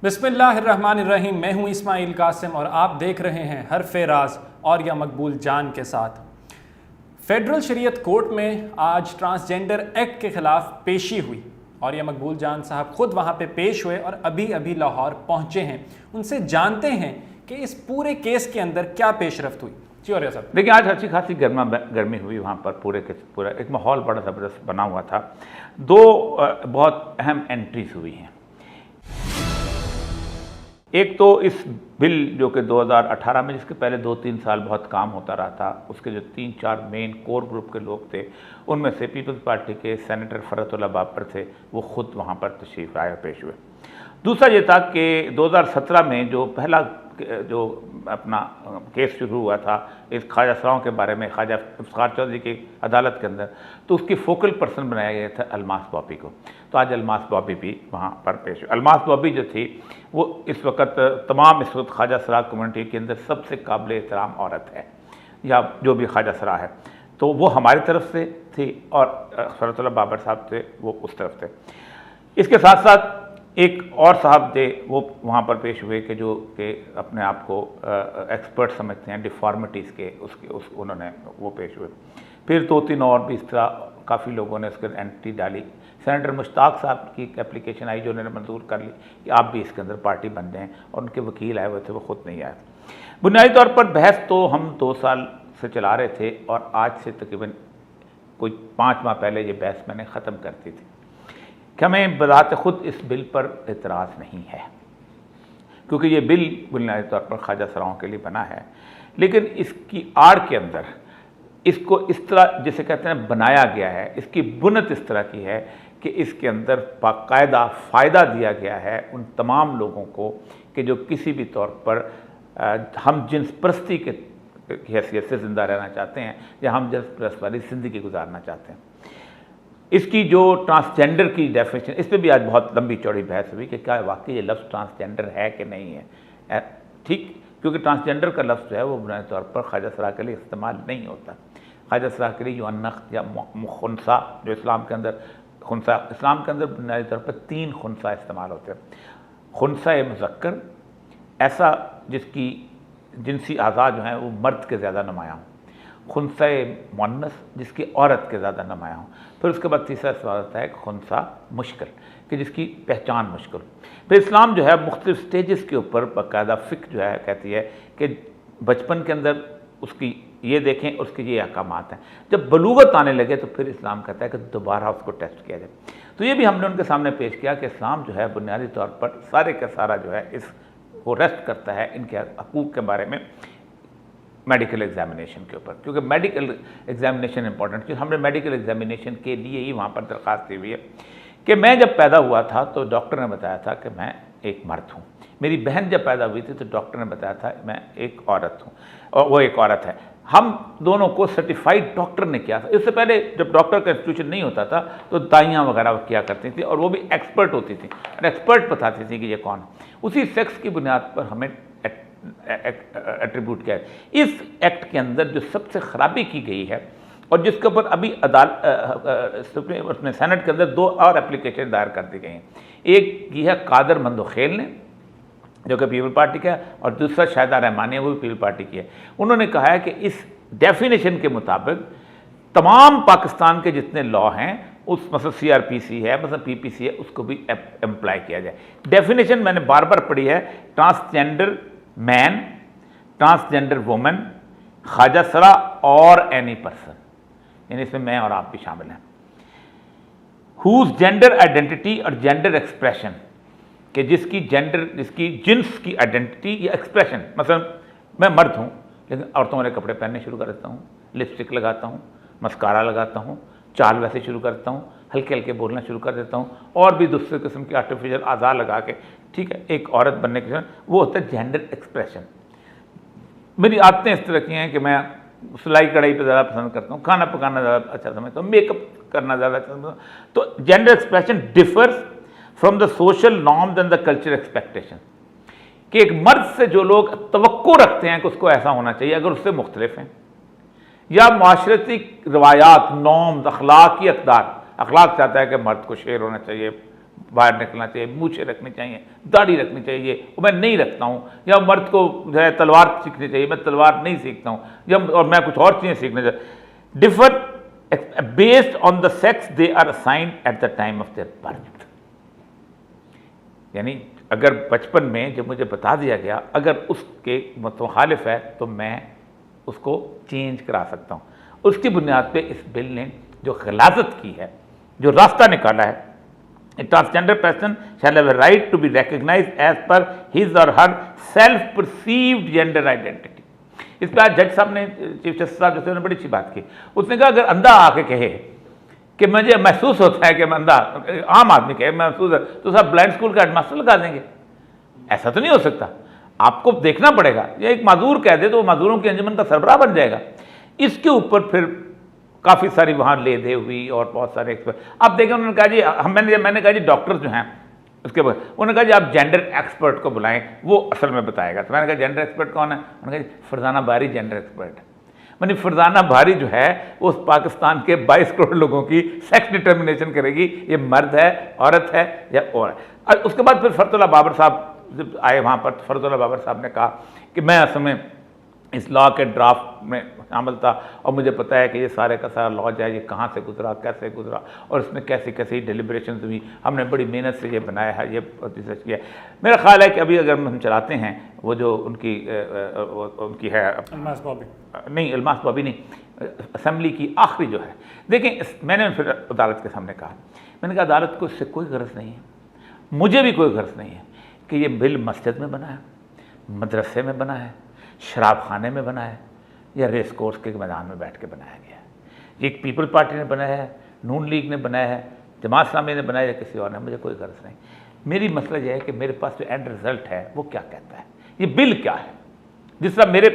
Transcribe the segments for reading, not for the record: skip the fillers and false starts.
बिस्मिल्लाहिर्रहमानिर्रहीम। मैं हूं इस्माइल कासिम और आप देख रहे हैं हरफ़े राज और या मकबूल जान के साथ। फेडरल शरीयत कोर्ट में आज ट्रांसजेंडर एक्ट के ख़िलाफ़ पेशी हुई और या मकबूल जान साहब ख़ुद वहां पे पेश हुए और अभी अभी लाहौर पहुंचे हैं। उनसे जानते हैं कि इस पूरे केस के अंदर क्या पेशरफ्त हुई। जी और साहब, देखिए, आज अच्छी खासी गर्मी हुई वहाँ पर। पूरा एक माहौल बड़ा ज़बरदस्त बना हुआ था। दो बहुत अहम एंट्रीज हुई हैं। एक तो इस बिल जो कि 2018 में, जिसके पहले 2-3 साल बहुत काम होता रहा था, उसके जो 3-4 मेन कोर ग्रुप के लोग थे, उनमें से पीपल्स पार्टी के सेनेटर फरहतुल्लाह बाबर थे, वो ख़ुद वहाँ पर तशरीफ़ लाए पेश हुए। दूसरा ये था कि 2017 में जो पहला जो अपना केस शुरू हुआ था इस ख्वाजा सराओं के बारे में, ख्वाजा इफ्तिखार चौधरी की अदालत के अंदर, तो उसकी फोकल पर्सन बनाया गया था अलमास बॉबी को। तो आज अलमास बॉबी भी वहाँ पर पेश हुई। अलमास बॉबी जो थी वो इस वक्त ख्वाजा सरा कम्युनिटी के अंदर सबसे काबिल एहतराम औरत है, या जो भी ख्वाजा सरा है। तो वो हमारी तरफ से थी और फरहतुल्लाह बाबर साहब थे, वो उस तरफ थे। इसके साथ साथ एक और साहब थे, वो वहाँ पर पेश हुए कि जो कि अपने आप को एक्सपर्ट समझते हैं डिफ़ॉर्मिटीज़ के, उन्होंने वो पेश हुए। फिर 2-3 और भी इस तरह काफ़ी लोगों ने उसके एंट्री डाली। सेनेटर मुश्ताक साहब की एक एप्लीकेशन आई जो उन्होंने मंजूर कर ली कि आप भी इसके अंदर पार्टी बन जाएँ, और उनके वकील आए हुए थे, वो ख़ुद नहीं आए। बुनियादी तौर पर बहस तो हम 2 साल से चला रहे थे और आज से तकरीबन कोई 5 माह पहले ये बहस मैंने ख़त्म कर दी थी कि हमें बज़ात ख़ुद इस बिल पर एतराज़ नहीं है, क्योंकि ये बिल बुनियादी तौर पर ख्वाजा सराओं के लिए बना है। लेकिन इसकी आड़ के अंदर इसको इस तरह, जिसे कहते हैं, बनाया गया है, इसकी बुनियाद इस तरह की है कि इसके अंदर बाकायदा फ़ायदा दिया गया है उन तमाम लोगों को कि जो किसी भी तौर पर हम जिन्स परस्ती की हैसियत से ज़िंदा रहना चाहते हैं या हम जिन्स परस्त वाली ज़िंदगी गुजारना चाहते हैं। इसकी जो ट्रांसजेंडर की डेफिनेशन, इस पर भी आज बहुत लंबी चौड़ी बहस हुई कि क्या वाकई ये लफ्ज़ ट्रांसजेंडर है कि नहीं है। ठीक, क्योंकि ट्रांसजेंडर का लफ्ज़ जो है वो बुनियादी तौर पर ख्वाजा सरा के लिए इस्तेमाल नहीं होता। ख्वाजा सरा के लिए युअन्नख या खुनसा, जो इस्लाम के अंदर बुनियादी तौर पर 3 खुनसा इस्तेमाल होते हैं। खुनसा मुज़क्कर, ऐसा जिसकी जिनसी आज़ा जो हैं वो मर्द के ज़्यादा नुमायाँ हों। खुनसा मुअन्नस, जिसकी औरत के ज़्यादा नुमायाँ हों। फिर उसके बाद तीसरा सवाल आता है खुनसा मुश्किल, कि जिसकी पहचान मुश्किल। फिर इस्लाम जो है मुख्तलिफ स्टेजेस के ऊपर बाकायदा फ़िक्र जो है कहती है कि बचपन के अंदर उसकी ये देखें, उसके ये अहकामात हैं। जब बलूगत आने लगे तो फिर इस्लाम कहता है कि दोबारा उसको टेस्ट किया जाए। तो ये भी हमने उनके सामने पेश किया कि इस्लाम जो है बुनियादी तौर पर सारे का सारा जो है वो रेस्ट करता है इनके हकूक़ के बारे में मेडिकल एग्जामिनेशन के ऊपर, क्योंकि मेडिकल एग्जामिनेशन इंपॉर्टेंट। क्योंकि हमने मेडिकल एग्जामिनेशन के लिए ही वहाँ पर दरख्वास्त दी हुई है कि मैं जब पैदा हुआ था तो डॉक्टर ने बताया था कि मैं एक मर्द हूँ। मेरी बहन जब पैदा हुई थी तो डॉक्टर ने बताया था मैं एक औरत हूँ, और वो एक औरत है। हम दोनों को सर्टिफाइड डॉक्टर ने किया था। इससे पहले जब डॉक्टर का इंस्टीट्यूशन नहीं होता था तो दाइयाँ वगैरह किया करती थी, और वो भी एक्सपर्ट होती थी, और एक्सपर्ट बताती थी कि ये कौन है। उसी सेक्स की बुनियाद पर हमें एट्रीब्यूट किया है। इस एक्ट के अंदर जो सबसे ख़राबी की गई है, और जिसके ऊपर अभी उसमें सेनेट के अंदर 2 और एप्लीकेशन दायर कर दी गई हैं। एक ये है कादर मंदोखेल ने, जो कि पीपल पार्टी का है, और दूसरा शाहिदा रहमानी है, वो भी पीपल पार्टी की है। उन्होंने कहा है कि इस डेफिनेशन के मुताबिक तमाम पाकिस्तान के जितने लॉ हैं, उस मतलब CRPC है, मतलब PPC है, उसको भी एम्प्लाई किया जाए। डेफिनेशन मैंने बार बार पढ़ी है, ट्रांसजेंडर मैन, ट्रांसजेंडर वुमेन, ख्वाजा सरा और एनी पर्सन, यानी इसमें मैं और आप भी शामिल हैं, हुज जेंडर आइडेंटिटी और जेंडर एक्सप्रेशन, कि जिसकी जिन्स की आइडेंटिटी या एक्सप्रेशन, मतलब मैं मर्द हूँ लेकिन औरतों वाले कपड़े पहनने शुरू कर देता हूँ, लिपस्टिक लगाता हूँ, मस्कारा लगाता हूँ, चाल वैसे शुरू करता हूँ, हल्के हल्के बोलना शुरू कर देता हूँ, और भी दूसरे किस्म के आर्टिफिशियल आज़ा लगा के, ठीक है, एक औरत बनने के लिए, वो होता है जेंडर एक्सप्रेशन। मेरी आदतें इस तरह की हैं कि मैं सिलाई कढ़ाई पे ज़्यादा पसंद करता हूँ, खाना पकाना ज़्यादा अच्छा समझता हूँ, मेकअप करना ज़्यादा अच्छा समझता हूँ। तो gender expression differs from the social norms and the culture expectation, कि एक मर्द से जो लोग तवक्को रखते हैं कि उसको ऐसा होना चाहिए, अगर उससे मुख्तलिफ हैं, या माशरती रवायात, नॉर्म्स, अखलाकी अकदार, अखलाक चाहता है कि मर्द को शेर होना चाहिए, बाहर निकलना चाहिए, मूछें रखनी चाहिए, दाढ़ी रखनी चाहिए, मैं नहीं रखता हूँ। या मर्द को जो है तलवार सीखनी चाहिए, मैं तलवार नहीं सीखता हूँ, और मैं कुछ और चीज़ें सीखना चाहिए। Differ based on the sex they are assigned at the time of their birth. यानी अगर बचपन में जब मुझे बता दिया गया, अगर उसके मुखालिफ है तो मैं उसको चेंज करा सकता हूँ। उसकी बुनियाद पे इस बिल ने जो खिलाफत की है, जो रास्ता निकाला है, A transgender person shall have a right to be recognized as per his or her self-perceived gender identity। इस पर आज जज साहब ने, चीफ जस्टिस साहब जैसे, उन्होंने बड़ी अच्छी बात की। उसने कहा अगर अंधा आके कहे कि मुझे महसूस होता है कि मैं अंधा, आम आदमी कहे महसूस है, तो साहब ब्लाइंड स्कूल का हेडमास्टर लगा देंगे? ऐसा तो नहीं हो सकता, आपको देखना पड़ेगा। या एक माजूर कह दे तो वो माजूरों की अंजुमन का सरबराह बन जाएगा। इसके ऊपर फिर काफ़ी सारी वहाँ ले दे हुई और बहुत सारे एक्सपर्ट। अब देखें, उन्होंने कहा जी, मैंने कहा जी डॉक्टर जो हैं उसके बाद उन्होंने कहा जी आप जेंडर एक्सपर्ट को बुलाएं, वो असल में बताएगा। तो मैंने कहा जेंडर एक्सपर्ट कौन है? उन्होंने कहा जी फरजाना बारी जेंडर एक्सपर्ट है। मैंने फरजाना बारी जो है वो उस पाकिस्तान के 22 करोड़ लोगों की सेक्स डिटर्मिनेशन करेगी, ये मर्द है, औरत है या और है। उसके बाद फिर फरतुल्लाह बाबर साहब जब आए वहाँ पर, फरतुल्लाह बाबर साहब ने कहा कि मैं असल में इस लॉ के ड्राफ्ट में शामिल था और मुझे पता है कि ये सारे का सारा लॉ जो है ये कहाँ से गुजरा, कैसे गुजरा और इसमें कैसी कैसी डेलिब्रेशन हुई, हमने बड़ी मेहनत से ये बनाया है, ये रिसर्च किया। मेरा ख्याल है कि अभी अगर हम चलाते हैं वो जो उनकी है अल्मास बॉबी, नहीं अल्मास बॉबी नहीं, असम्बली की आखिरी जो है, देखें मैंने फिर अदालत के सामने कहा, मैंने कहा अदालत को इससे कोई गर्ज नहीं है, मुझे भी कोई गर्ज नहीं है कि ये बिल मस्जिद में बना है, मदरसे में बना है, शराब खाने में बना है या रेस कोर्स के मैदान में बैठ के बनाया गया है। ये एक पीपल पार्टी ने बनाया है, नून लीग ने बनाया है, जमात इस्लामी ने बनाया है, किसी और ने, मुझे कोई गर्ज नहीं। मेरी मसला यह है कि मेरे पास जो एंड रिजल्ट है वो क्या कहता है, ये बिल क्या है। जिस तरह मेरे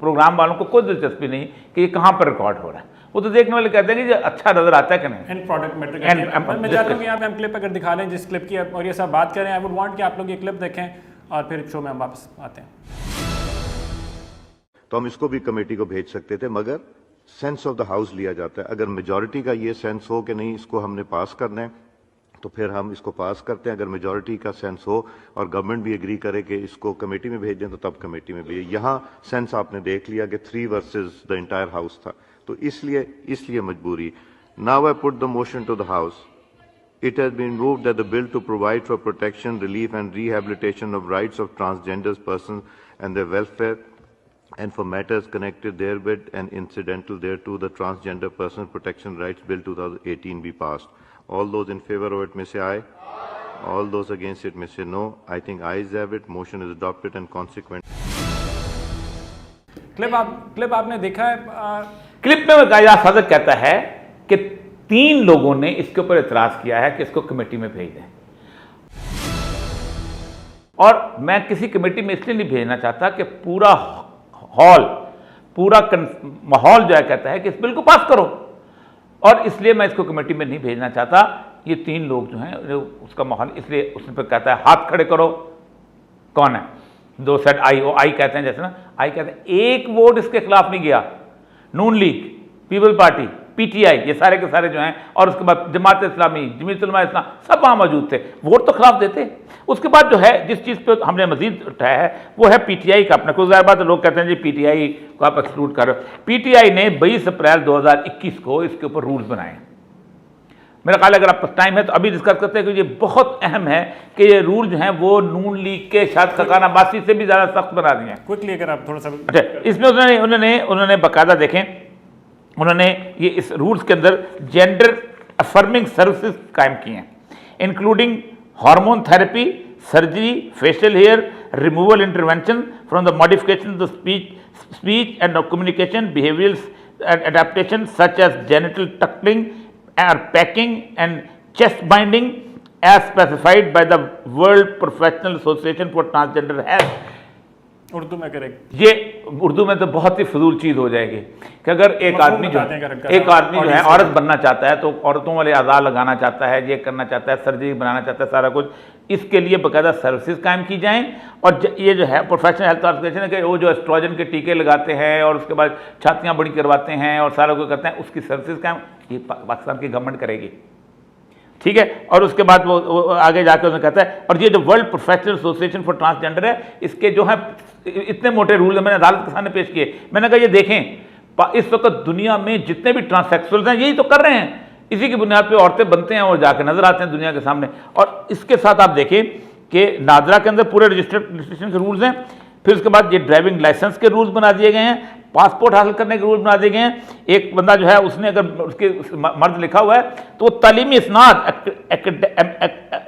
प्रोग्राम वालों को कोई दिलचस्पी नहीं कि ये कहाँ पर रिकॉर्ड हो रहा है, वो तो देखने वाले कहते हैं कि अच्छा नजर आता है कि नहीं। And product matter. मैं चाहता हूँ कि यहाँ पे हम क्लिप अगर दिखा लें जिस क्लिप की और ये सब बात करें, आई वुड वांट कि आप लोग ये क्लिप देखें और फिर शो में हम वापस आते हैं। तो हम इसको भी कमेटी को भेज सकते थे, मगर सेंस ऑफ द हाउस लिया जाता है। अगर मेजॉरिटी का ये सेंस हो कि नहीं इसको हमने पास करना है तो फिर हम इसको पास करते हैं। अगर मेजॉरिटी का सेंस हो और गवर्नमेंट भी एग्री करे कि इसको कमेटी में भेज दें तो तब कमेटी में भेजें। यहाँ सेंस आपने देख लिया कि 3 वर्सेस द इंटायर हाउस था, तो इसलिए मजबूरी। Now I put the motion to the house. It has been moved that the bill to provide for protection, relief and rehabilitation of rights of transgender persons and their welfare and for matters connected therewith and incidental thereto, the Transgender Person Protection Rights Bill 2018 be passed. All those in favor of it may say aye. All those against it may say no. I think ayes have it. Motion is adopted and consequent. Clip आपने देखा है? Clip में कायदा साधक कहता है कि 3 लोगों ने इसके ऊपर इतराज किया है कि इसको कमेटी में भेज दें, और मैं किसी कमेटी में इसलिए नहीं भेजना चाहता कि पूरा माहौल जो है कहता है कि इस बिल को पास करो, और इसलिए मैं इसको कमेटी में नहीं भेजना चाहता। ये 3 लोग जो हैं उसका माहौल, इसलिए उसने पर कहता है हाथ खड़े करो। कौन है? 2 साइड आई, वो आई कहते हैं जैसे ना, आई कहते हैं। एक वोट इसके खिलाफ नहीं गया। नून लीग, पीपल पार्टी, पीटीआई, ये सारे के सारे जो हैं, और उसके बाद जमात इस्लामी, जमीयत उलमा इस्लाम, सब वहाँ मौजूद थे, वोट तो खिलाफ देते। उसके बाद जो है जिस चीज़ पे हमने मजीद उठाया है वो है पीटीआई का अपना। कुछ ज़ाहिर बात लोग कहते हैं जी पीटीआई को आप एक्सक्लूड कर रहे हो। पीटीआई ने 22 अप्रैल 2021 को इसके ऊपर रूल्स बनाए। मेरा ख्याल अगर आपका टाइम है तो अभी डिस्कस करते हैं कि ये बहुत अहम है कि ये रूल जो हैं वो नून लीग के शायद खकाना बासी से भी ज़्यादा सख्त बना दिए हैं। क्विकली अगर आप थोड़ा सा, अच्छा, इसमें उन्होंने बाकायदा देखें, उन्होंने ये इस रूल्स के अंदर जेंडर अफर्मिंग सर्विसेज कायम की हैं, including hormone therapy, surgery, facial hair removal intervention from the modification of the speech and communication behavioural adaptation such as genital tucking और packing and chest binding as specified by the world professional association for transgender health. Urdu में करें, ये उर्दू में तो बहुत ही फजूल चीज़ हो जाएगी कि अगर एक आदमी जो है औरत बनना चाहता है तो औरतों वाले आज़ाद लगाना चाहता है, ये करना चाहता है, सर्जरी बनाना चाहता है, सारा कुछ, इसके लिए बाकायदा सर्विसेज कायम की जाएं। और ये जो है प्रोफेशनल हेल्थ ऑर्गेनाइजेशन है कि वो जो एस्ट्रोजन के टीके लगाते हैं और उसके बाद छातियाँ बड़ी करवाते हैं और सारा कुछ करते हैं, उसकी सर्विसेज कायम ये पाकिस्तान की गवर्नमेंट करेगी। ठीक है। और उसके बाद वो आगे जाकर उसने कहता है, और ये जो world professional association for transgender है, इसके जो है इतने मोटे रूल है, मैंने अदालत के सामने पेश किए। मैंने कहा ये देखें, इस वक्त दुनिया में जितने भी ट्रांससेक्सुअल्स हैं यही तो कर रहे हैं, इसी की बुनियाद पे औरतें बनते हैं और जाके नजर आते हैं दुनिया के सामने। और इसके साथ आप देखें कि नादरा के अंदर पूरे रजिस्ट्रेशन के रूल्स हैं, फिर उसके बाद ये ड्राइविंग लाइसेंस के रूल्स बना दिए गए हैं, पासपोर्ट हासिल करने के रूल बना दिए गए हैं। एक बंदा जो है उसने अगर उसके मर्द लिखा हुआ है तो वो तालीमी इसनाद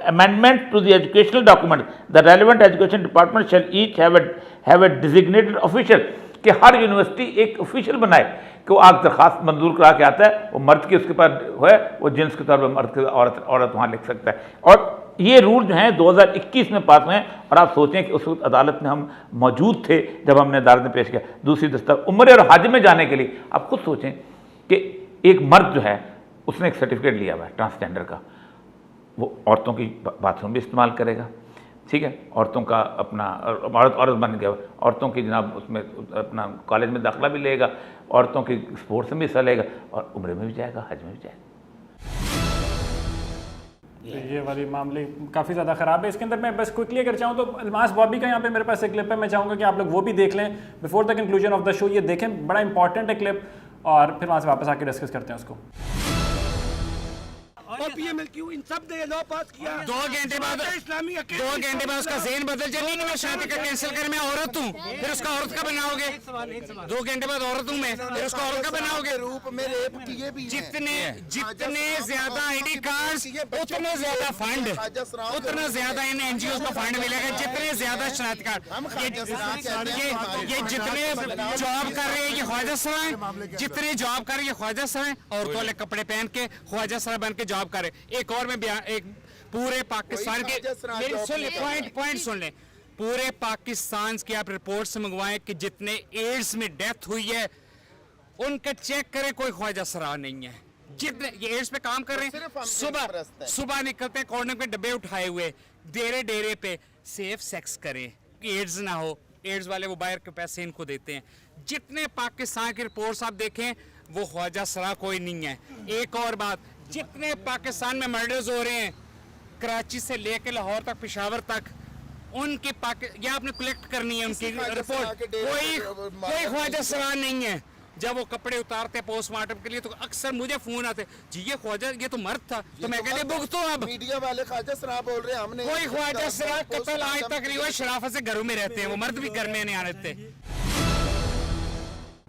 amendment to the educational document the relevant education department shall each have a designated official, कि हर यूनिवर्सिटी एक ऑफिशियल बनाए कि वो आग दरखास्त मंजूर करा के आता है, वो मर्द की उसके पास है, वो जिन्स के तौर पर मर्द की औरत वहाँ लिख सकता है। और ये रूल जो हैं 2021 में पास हुए हैं, और आप सोचें कि उस वक्त अदालत में हम मौजूद थे जब हमने अदालत में पेश किया। दूसरी दस्तक उम्र और हज में जाने के लिए आप खुद सोचें कि एक मर्द जो है उसने एक सर्टिफिकेट लिया हुआ है ट्रांसजेंडर का, वो औरतों की बाथरूम भी इस्तेमाल करेगा, ठीक है, औरतों का अपना औरत बन गया, औरतों की जनाब उसमें अपना कॉलेज में दाखिला भी लेगा, औरतों की स्पोर्ट्स में भी हिस्सा लेगा, और उम्र में भी जाएगा, हज में भी जाएगा। ये वाली मामले काफ़ी ज़्यादा ख़राब है। इसके अंदर मैं बस क्विकली अगर चाहूँ तो अलमास बॉबी का यहाँ पे मेरे पास एक क्लिप है, मैं चाहूँगा कि आप लोग वो भी देख लें before the conclusion of the show. ये देखें, बड़ा इंपॉर्टेंट है क्लिप, और फिर वहाँ से वापस आके डिस्कस करते हैं उसको। और पीएमएलक्यू इन सब ने लॉ पास किया। 2 घंटे बाद इस्लामी 2 घंटे बाद उसका ज़हन बदल जाए, नहीं मैं शादी का कैंसिल कर, मैं औरत हूँ, फिर उसका औरत का बनाओगे। 2 घंटे बाद औरत हूँ मैं, फिर उसका औरत का बनाओगे। रूप में रेप किए भी जितने ज्यादा आईडी कार्ड्स, उतने ज्यादा फंड, उतना ज्यादा इन एनजीओ को फंड मिलेगा, जितने ज्यादा शनाख्ती कार्ड। ये जितने जॉब कर रहे हैं ये ख्वाजा सरा है, जितने जॉब कर रहे हैं ये ख्वाजा सरा है, औरतों वाले कपड़े पहन के ख्वाजा सरा बन के जॉब करे। एक और मैं बयान, एक पूरे पाकिस्तान के पॉइंट सुन लें, पूरे पाकिस्तान की आप रिपोर्ट से मंगवाएं कि जितने एड्स में डेथ हुई है उनका चेक करें, कोई ख्वाजा सरा नहीं है। जितने ये एड्स पे काम कर रहे हैं, सुबह निकलते हैं कॉर्नर पे डब्बे उठाए हुए, डेरे पे सेफ सेक्स करें, एड्स ना हो, एड्स वाले वो बाहर के पैसे इनको देते हैं। जितने पाकिस्तान की रिपोर्ट्स आप देखें वो ख्वाजा सरा कोई नहीं है। एक और बात, जितने पाकिस्तान में मर्डर्स हो रहे हैं कराची से लेकर लाहौर तक, पेशावर तक, उनके या आपने कलेक्ट करनी है उनकी रिपोर्ट, कोई ख्वाजा सरा नहीं है। जब वो कपड़े उतारते पोस्टमार्टम के लिए तो अक्सर मुझे फोन आते, जी ये ख्वाजा, ये तो मर्द था, तो मैं कहते भुगतो अब। मीडिया वाले ख्वाजा सरा बोल रहे हैं, हमने कोई ख्वाजा सरा कत्ल आज तक नहीं हुआ, शराफत से घरों में रहते हैं, वो मर्द भी घर में नहीं आ रहे थे।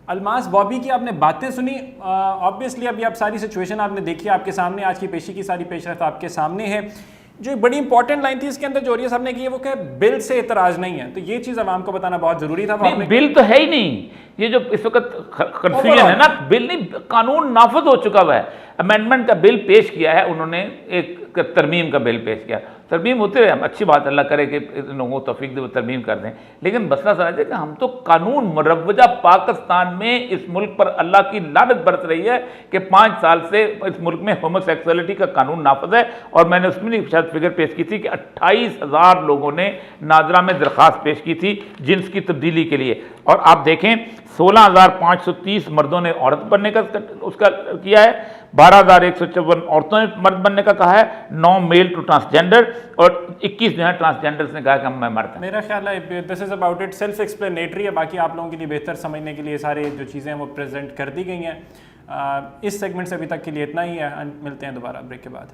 अलमास बॉबी की आपने बातें सुनी, ऑब्वियसली अभी आप सारी सिचुएशन आपने देखी, आपके सामने आज की पेशी की सारी पेशरफ्त आपके सामने है। जो एक बड़ी इंपॉर्टेंट लाइन थी इसके अंदर जो साहब ने की है वो क्या, बिल से इतराज नहीं है, तो ये चीज़ आवाम को बताना बहुत ज़रूरी था। नहीं, बिल तो है ही नहीं, ये जो इस वक्त कंफ्यूजन है ना, बिल नहीं, कानून नाफज हो चुका हुआ है। अमेंडमेंट का बिल पेश किया है उन्होंने, एक तरमीम का बिल पेश किया, तरमीम होते हुए हम अच्छी बात, अल्लाह करे कि इन लोगों को तौफीक दे वो तरमीम कर दें, लेकिन मसला समझे कि हम तो कानून मुरव्वजा पाकिस्तान में इस मुल्क पर अल्लाह की लानत बरत रही है कि 5 साल से इस मुल्क में होमोसेक्सुअलिटी का कानून नाफज है। और मैंने उसमें शायद फिगर पेश की थी कि 28,000 लोगों ने नादरा में दरख्वास्त पेश की थी जिन्स की तब्दीली के लिए, और आप देखें 16,530 मर्दों ने औरत बनने का उसका किया है, 12,154 औरतों ने मर्द बनने का कहा है, 9 मेल टू ट्रांसजेंडर, और 21 जो है ट्रांसजेंडर्स ने कहा कि मैं मर्द हूं। मेरा ख्याल है this is about it, self explanatory है, बाकी आप लोगों के लिए बेहतर समझने के लिए सारे जो चीज़ें हैं वो प्रेजेंट कर दी गई हैं। इस सेगमेंट से अभी तक के लिए इतना ही है, मिलते हैं दोबारा ब्रेक के बाद।